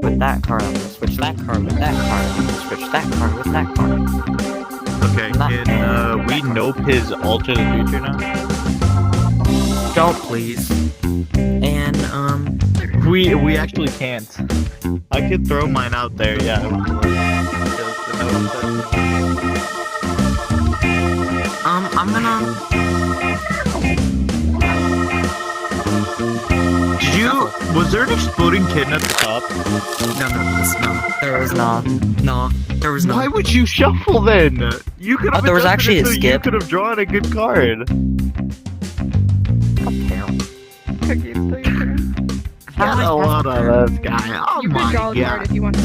with that card. I'm gonna switch that card with that card. I'm gonna switch that card with that card. Okay, can we nope his alter the future now? Don't please. And We actually can't. I could throw mine out there, yeah. I'm gonna. Was there an exploding kitten at the top? No, there was not. No, there was not. Why would you shuffle then? You could have. There was actually a skip. You could have drawn a good card. Got a lot of this guy. Oh You could my draw a card god. if you want to.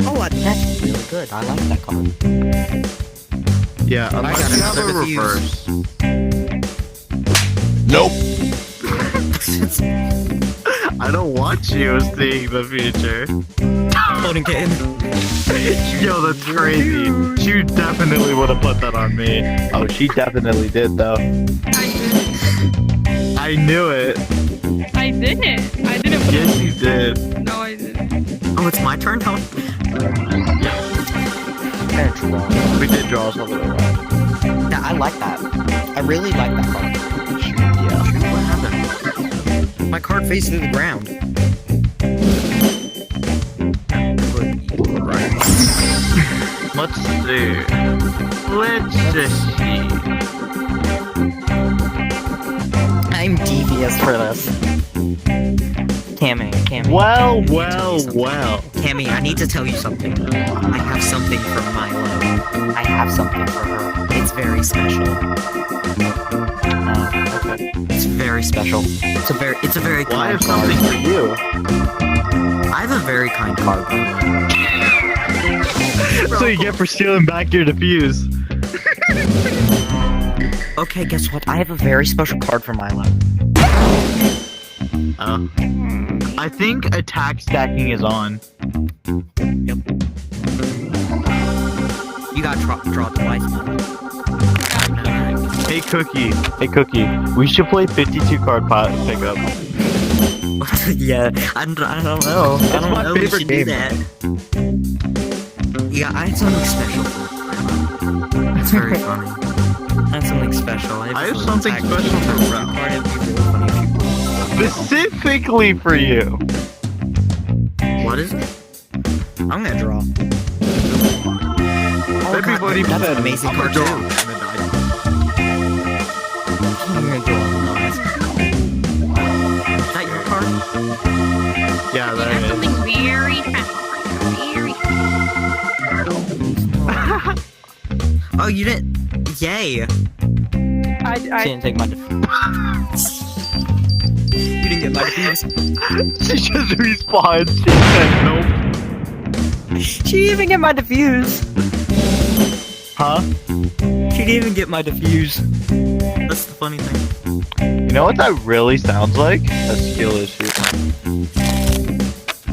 Oh, that's really good. I like that card. Yeah, I unless got you have a another reverse. Nope. I don't want you seeing the future. Floating kitten. Yo, that's crazy. She definitely would have put that on me. Oh, she definitely did, though. I knew it. I didn't. I didn't. Yes, you did. No, I didn't. Oh, it's my turn now? We did draw us all the way around. Yeah, I like that. I really like that card. Yeah. What happened? My card faced through the ground. Let's see. Let's just see. I'm devious for this. Cammy. Well. Cammy, I need to tell you something. I have something for Milo. I have something for her. It's very special. Okay. It's very special. It's a very Well, I kind have card. something for you. I have a very kind card. So you get for stealing back your diffuse. Okay, guess what? I have a very special card for Milo. I think attack stacking is on. Yep. You gotta draw twice, Milo. Hey Cookie, we should play 52 card pot pickup. Yeah, I don't know. It's I don't my know. We favorite should game. do that. Yeah, I had something special. That's very funny. I had something special. I have something special for Ralph. Specifically for you. What is it? I'm gonna draw. Oh, Everybody God, that's said an amazing I'm card gonna too. draw. I'm gonna draw. Is that your card? Yeah, I that have is. something very special for you. Very. Oh, you didn't. Yay! I She didn't take my You didn't get my defuse. She just respawned. She said nope. She didn't even get my defuse. Huh? She didn't even get my defuse. That's the funny thing. You know what that really sounds like? A skill issue.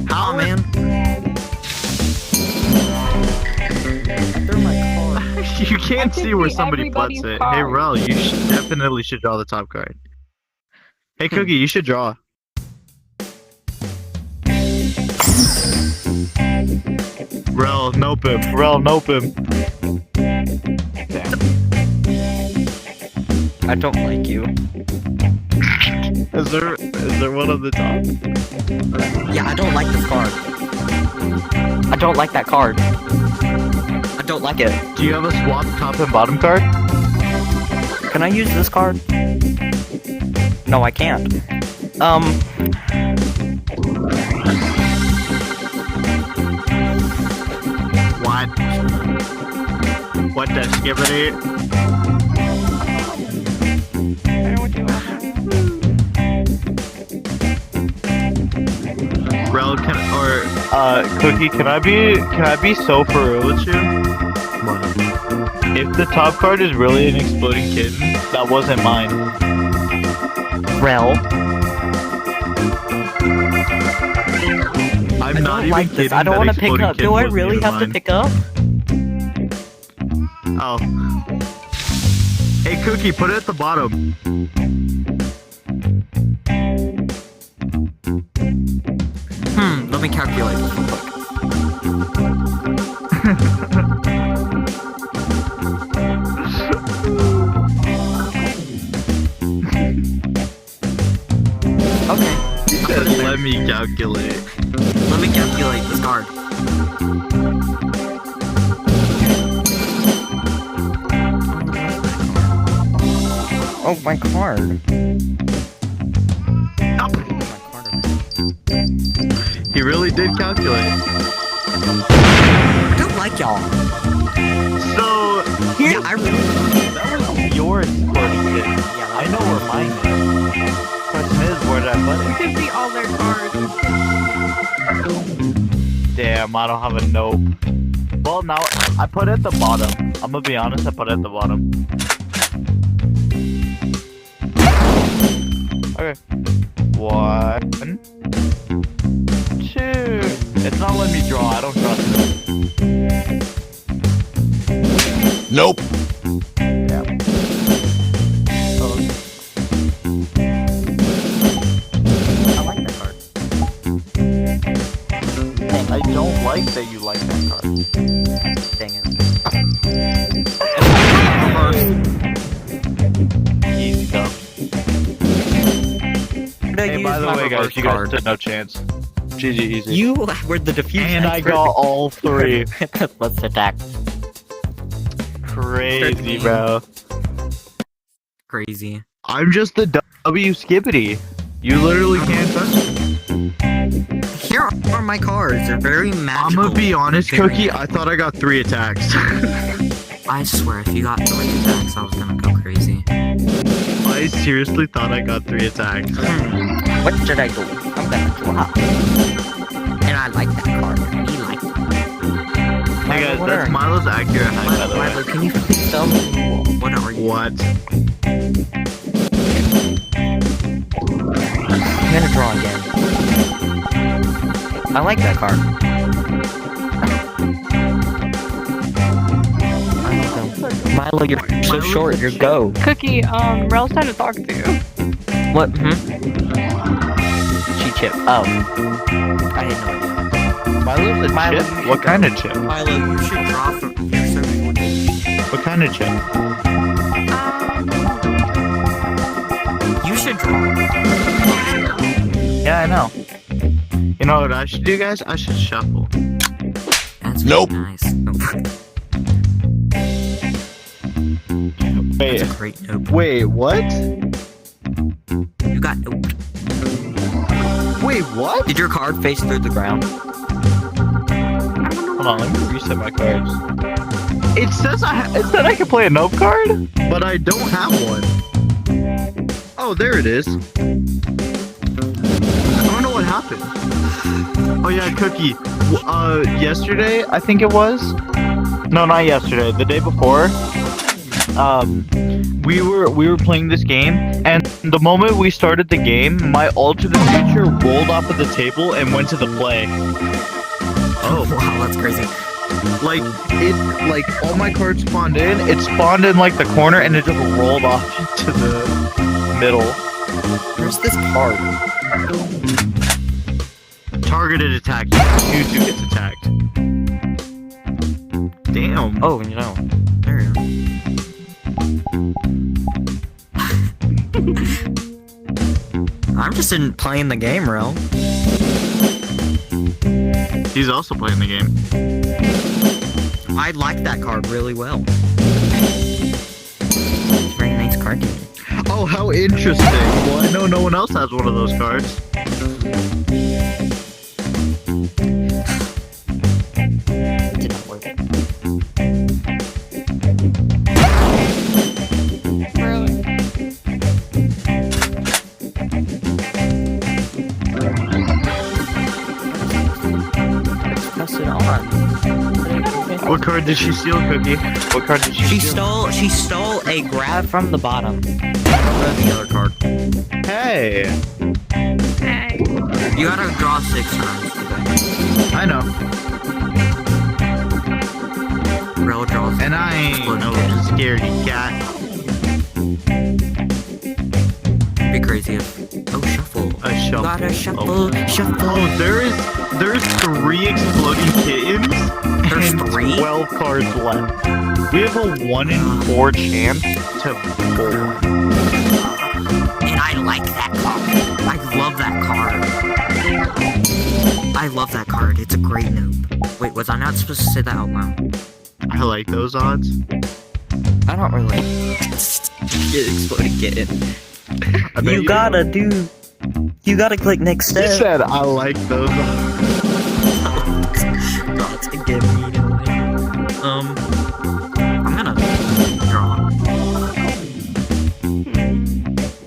How, man? They're my card. You can't can see where see somebody puts everybody's it. card. Hey, Rel, you definitely should draw the top card. Hey, Cookie, you should draw. Rel, nope him. I don't like you. Is there one on the top? Yeah, I don't like this card. I don't like that card. I don't like it. Do you have a swap top and bottom card? Can I use this card? No, I can't. What? What the skibbity? I know what you want. Rel, Cookie, can I be so for real with you? If the top card is really an exploding kitten, that wasn't mine. Rel. I'm I not don't even like kidding. this. I don't that want to pick exploding up. kitten Do I wasn't really even have to mine. pick up? Oh. Hey, Cookie, put it at the bottom. The me calculate this real quick. Okay. Let me calculate. Let me calculate this card. Oh, my card. He really did calculate. I don't like y'all. So, Yeah, I really. that was your exploding kid. Yeah, I know where mine is. Question is, where did I put You it? can see all their cards. Damn, I don't have a nope. Well, now, I put it at the bottom. I'm gonna be honest, I put it at the bottom. Okay. 1, 2. It's not letting me draw, I don't trust it. Nope. Yeah. I like that card. I don't like that you like that card. Dang it. Easy go. Hey, by the way, guys, you guys stood no chance. GG, easy. You were the diffusion. And I got all 3. Let's attack. Crazy, bro. Crazy. I'm just the W skippity. You literally can't touch me. Here are my cards. They're very I'm magical. gonna be honest, Very Cookie. I thought I got 3 attacks. I swear, if you got 3 attacks, I was gonna go crazy. I seriously thought I got 3 attacks. What should I do? I'm gonna drop. And I like that card. He liked it. Hey guys, that's Milo's accurate height, by the Milo, way. can you please tell me what are you? What? I'm gonna draw again. I like that card. Milo, you're so short. You're go. Cookie, Rel's trying to talk to you. What? Cheat chip. Oh. I didn't know. Milo's a Milo, chip? What kind of chip? Milo, you should draw from your service. What kind of chip? You should draw. Yeah, I know. You know what I should do, guys? I should shuffle. That's Nope. really nice. Wait, That's a great nope. wait, what? You got nope. Wait, what? Did your card face through the ground? Hold on, let me reset my cards. It says it said I can play a nope card, but I don't have one. Oh, there it is. I don't know what happened. Oh yeah, Cookie. Yesterday, I think it was. No, not yesterday. The day before. We were playing this game, and the moment we started the game, my alternate future rolled off of the table and went to the play. Oh wow, that's crazy. Like all my cards spawned in. It spawned in like the corner, and it just rolled off to the middle. Where's this card? Targeted attack. Choose who gets attacked. Damn. Oh, you know. There you go. I'm just in playing the game, Rel. He's also playing the game. I like that card really well. It's a very nice card to me. Oh, how interesting. Well, I know no one else has one of those cards. It did not work. Really? Press it on. What card did she steal, Cookie? What card did she steal? She stole a grab From the bottom. the other card. Hey. Hey. You gotta draw 6 times today. I know. Rel draws. And I ain't no scaredy cat. be crazy if... Oh, shuffle. A shuffle. Gotta shuffle, Oh. shuffle. Oh, there's 3 exploding kittens. There's and 3? 12 cards left. We have a 1 in 4 chance to pull. And I like that card. I love that card. I love that card. It's a great noob. Wait, was I not supposed to say that out loud? I like those odds. I don't really. Get exploding kitten. I bet You gotta do. You gotta click next You step. said I like those odds. Dogs can get me anyway. I'm gonna draw.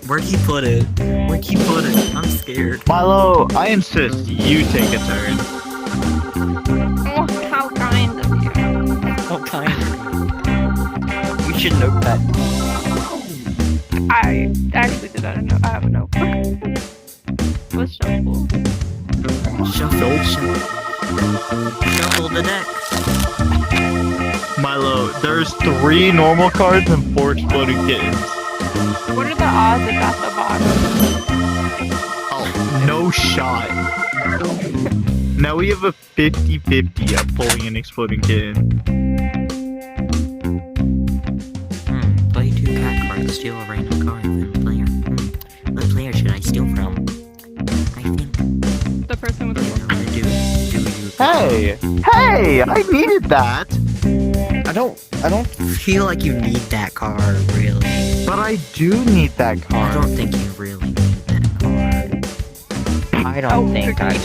Where'd he put it? Where'd he put it? I'm scared. Milo, I insist you take a turn. Oh, how kind of you. What kind? You should note that. I actually did not know. I have a note. What's shuffle? Shuffle, shuffle. Shuffle the deck. Milo, there's 3 normal cards and 4 exploding kittens. What are the odds it's at the bottom? Oh, no shot. Now we have a 50-50 of pulling an exploding kitten. Play 2 cat cards, steal a random card from the player. What player should I steal from? I think The person with the I'm gonna do you. Hey! Hey! I needed that! I don't Feel like you need that card, really. But I do need that I card. don't think you really need that card. I don't think I really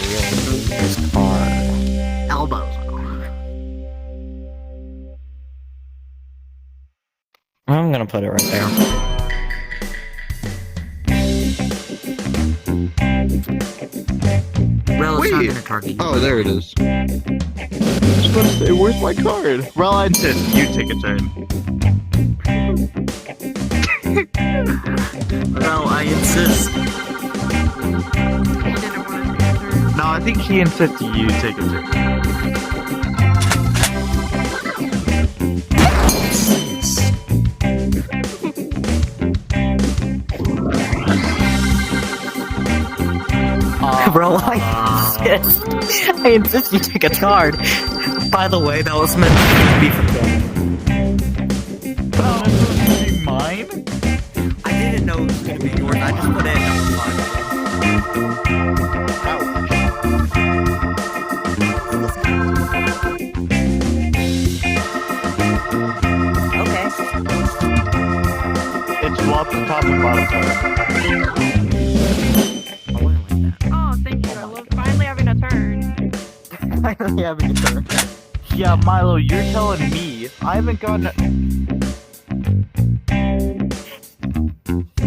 need this card. Elbows. I'm gonna put it right there. Rel, it's not Wait. gonna target you. Oh, there it is. I was about to say, where's my card? Rel, I insist you take a turn. Rel, I insist. No, I think he insists you take a turn. Bro, I insist you take a card. By the way, that was meant to be for Mine? I didn't know it was gonna be yours. I just put it at number 5. Okay. It swapped the top and bottom card. I wouldn't like that. Oh, thank you. I love finally having a turn. Finally having a turn. Yeah, Milo, you're telling me I haven't gotten a...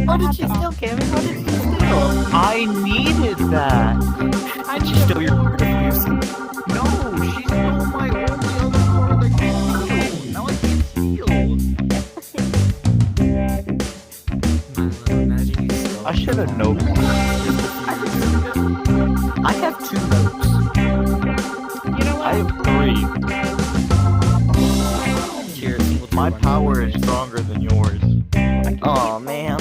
How did you steal, Cammy? How did you steal? I needed that. How did you steal your reviews? No, she stole my only other card that can steal. Now I can't steal. Milo, imagine you stole I should have known. I have 2 notes. You know I what? have 3. Cheers. My power is stronger than yours. Oh man.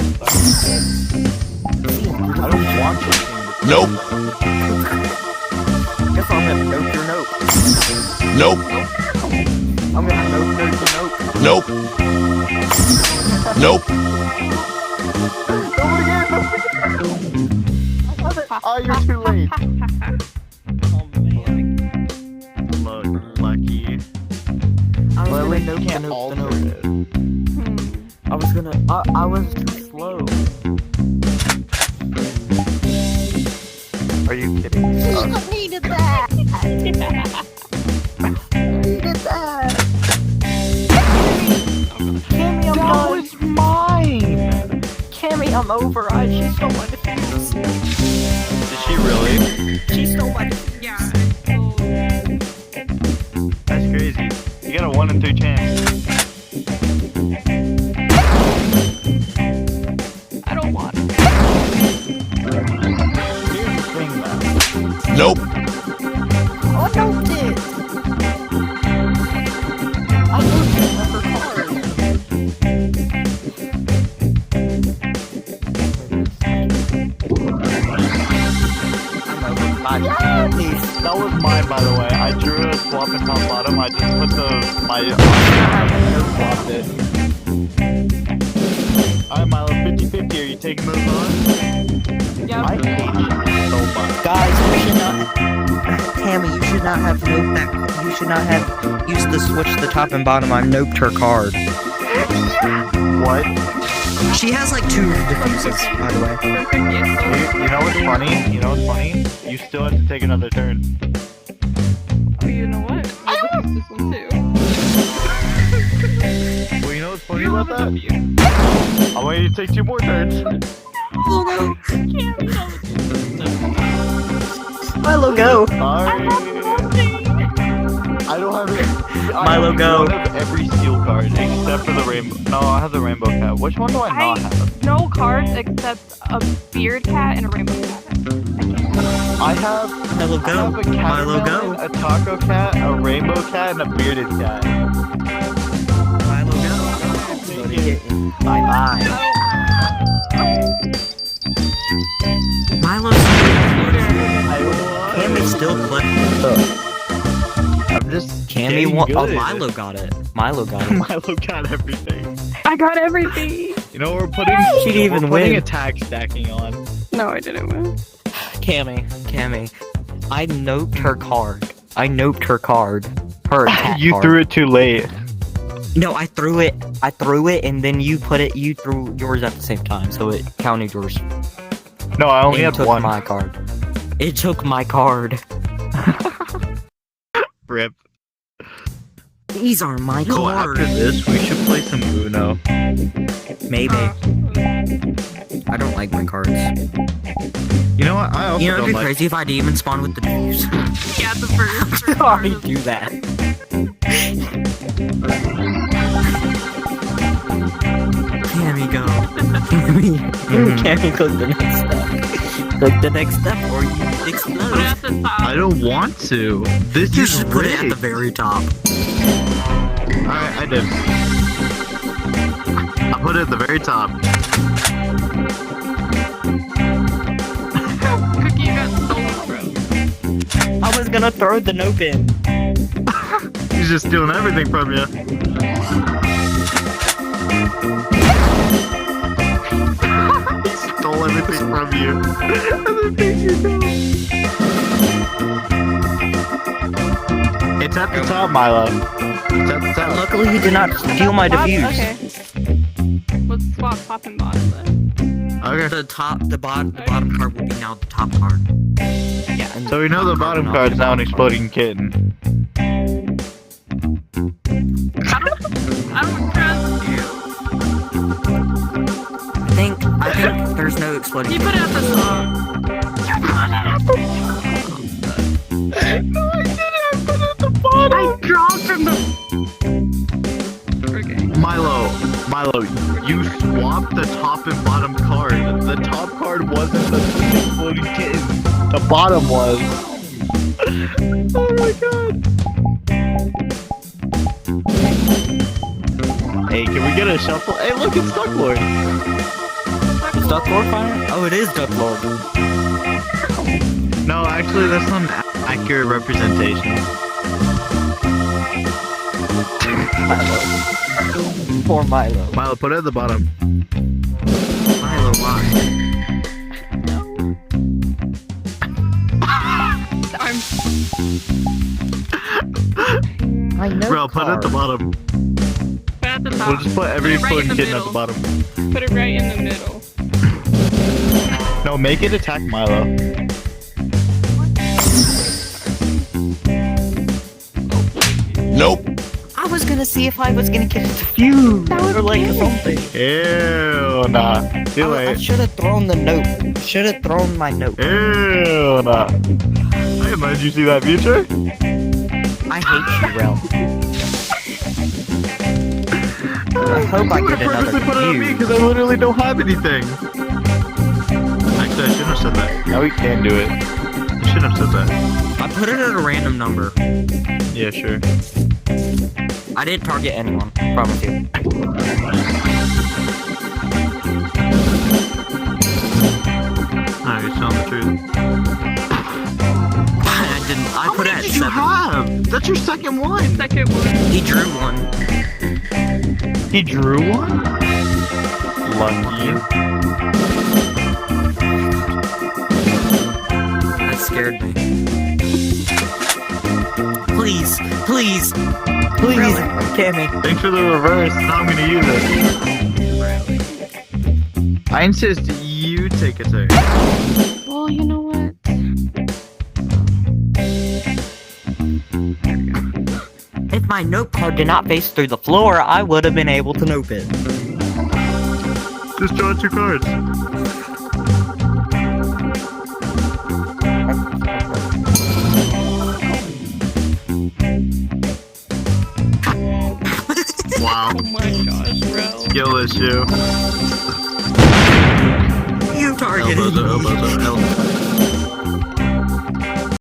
I don't want you. Nope. Guess I'm gonna note your note. Nope. I'm gonna note your note. Nope. Nope. Oh, you're too late. Oh man. Look, Lucky. I was Well, gonna you note can't the alter note. it. I was gonna. I was too slow. Are you kidding? Needed that. Needed that. Cammy, I'm That done. was mine! Cammy, I'm over. She stole my defuse. Did she really? She stole my defuse. Yeah. That's crazy. You got a 1 in 3 chance. I don't want it. Here's the thing, though. Nope. I noped it. I noped it on her card. way. I drew a swap in top bottom. I just put my swapped it. Alright, Milo, 50-50. Are you taking those on? Yeah. I hate you so much. Guys, you should not. Tammy, you should not have noped that. You should not have used the switch the top and bottom. I noped her card. What? She has like 2 differences, by the way. You know what's funny? You know what's funny? You still have to take another turn. Oh, you know what? I'll look at this one too. Well, you know what's funny about that? I want you to take 2 more turns. Oh no! Milo, go. Sorry. I don't have it. Milo, go. I have every steel card except for the rainbow. No, I have the rainbow cat. Which one do I not have? No cards except a beard cat and a rainbow cat. I have. Milo, I go. have a cat, Milo, go. a taco cat, a rainbow cat, and a bearded cat. Milo, go. Bye-bye. Milo's Cammy's still playing. I'm just. Cammy getting won. Oh, good. Milo got it. Milo got it. Milo got everything. I got everything. You know we're putting. She didn't even we're putting win. attack stacking on. No, I didn't win. Cammy. I noped her card. Her attack You card. threw it too late. No, I threw it, and then you threw yours at the same time, so it counted yours. No, I only It had took one. my card. It took my card. Rip. These are my So cards. after this, we should play some Uno. Maybe. I don't like my cards. You know what? I also You know, it'd don't be like. crazy if I didn't even spawn with the news. Yeah, the first. I do that. Cammy, go. Cammy, click the next step. Click the next step, or you Put it explode. at the top. I don't want to. This You is should put it at the rigged. very top. Alright, I did. I put it at the very top. Cookie got stolen, bro. I was gonna throw the nope in. He's just stealing everything from you. He stole everything from you. It's at the top, Milo. It's at the top. Luckily, he did not steal my Top? diffuse. Okay. Let's swap top and bottom then. Okay. The bottom card will be now the top card. Yeah, and So we know the bottom card's now an exploding kitten. I don't trust you. I think there's no exploding. You put it at the top. No, I didn't. I put it at the bottom. I draw from the. Okay. Milo, you swapped the top and bottom card. The top card wasn't the exploding kitten. The bottom was. Oh my god. Hey, can we get a shuffle? Hey, look, it's Duck Lord. Is Duck Lord fire? Oh, it is Duck Lord. No, actually, that's not an accurate representation. Poor Milo. Milo, put it at the bottom. Milo, why? I know. Bro, put it at the bottom. Put it at the top. We'll just put every Put it right in exploding the kitten at middle. the bottom. Put it right in the middle. No, make it attack Milo. Nope. I was gonna see if I was gonna get a diffuse or like something. Ew, nah. Too I late. should have thrown the note. Should have thrown my note. Ew, nah. Hey, man, did you see that future? I hate you, Ralph. I hope I You get would have purposely another put it on me view. because I literally don't have anything. Actually, I shouldn't have said that. Now we can do it. I shouldn't have said that. I put it at a random number. Yeah, sure. I didn't target anyone. Promise you. Alright, you're telling the truth. I didn't. I How put it many at did you 7. have? That's your second one. Second one. He drew one. He drew one? Lucky. That scared me. Please, please. Please, Cammy. Thanks for the reverse. Now I'm gonna use it. I insist you take a turn. Well, you know what? If my note card did not face through the floor, I would have been able to nope it. Just draw 2 cards. Wow. Oh my gosh, bro. Skill issue. You targeted Elbows, me. elbows, elbows.